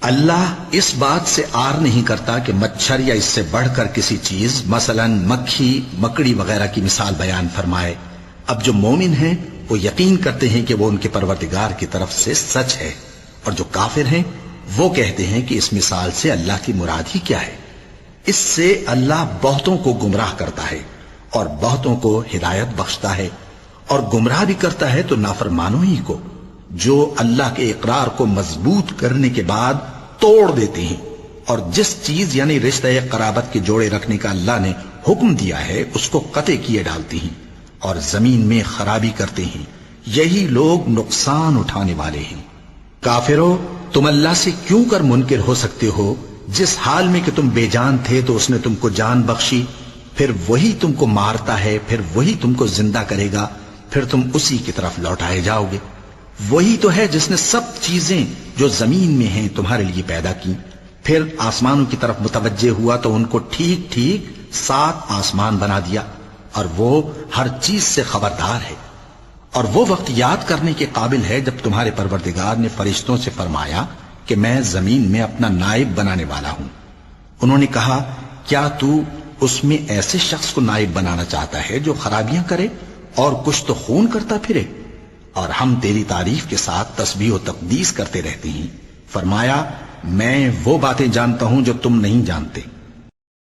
اللہ اس بات سے آر نہیں کرتا کہ مچھر یا اس سے بڑھ کر کسی چیز مثلا مکھی مکڑی وغیرہ کی مثال بیان فرمائے۔ اب جو مومن ہیں وہ یقین کرتے ہیں کہ وہ ان کے پروردگار کی طرف سے سچ ہے، اور جو کافر ہیں وہ کہتے ہیں کہ اس مثال سے اللہ کی مراد ہی کیا ہے۔ اس سے اللہ بہتوں کو گمراہ کرتا ہے اور بہتوں کو ہدایت بخشتا ہے، اور گمراہ بھی کرتا ہے تو نافرمانوں ہی کو، جو اللہ کے اقرار کو مضبوط کرنے کے بعد توڑ دیتے ہیں، اور جس چیز یعنی رشتہ قرابت کے جوڑے رکھنے کا اللہ نے حکم دیا ہے اس کو قطع کیے ڈالتے ہیں اور زمین میں خرابی کرتے ہیں۔ یہی لوگ نقصان اٹھانے والے ہیں۔ کافرو، تم اللہ سے کیوں کر منکر ہو سکتے ہو؟ جس حال میں کہ تم بے جان تھے تو اس نے تم کو جان بخشی، پھر وہی تم کو مارتا ہے، پھر وہی تم کو زندہ کرے گا، پھر تم اسی کی طرف لوٹائے جاؤ گے۔ وہی تو ہے جس نے سب چیزیں جو زمین میں ہیں تمہارے لیے پیدا کی، پھر آسمانوں کی طرف متوجہ ہوا تو ان کو ٹھیک ٹھیک 7 آسمان بنا دیا، اور وہ ہر چیز سے خبردار ہے۔ اور وہ وقت یاد کرنے کے قابل ہے جب تمہارے پروردگار نے فرشتوں سے فرمایا کہ میں زمین میں اپنا نائب بنانے والا ہوں۔ انہوں نے کہا، کیا تو اس میں ایسے شخص کو نائب بنانا چاہتا ہے جو خرابیاں کرے اور کچھ تو خون کرتا پھرے؟ اور ہم تیری تعریف کے ساتھ تسبیح و تقدیس کرتے رہتے ہیں۔ فرمایا، میں وہ باتیں جانتا ہوں جو تم نہیں جانتے۔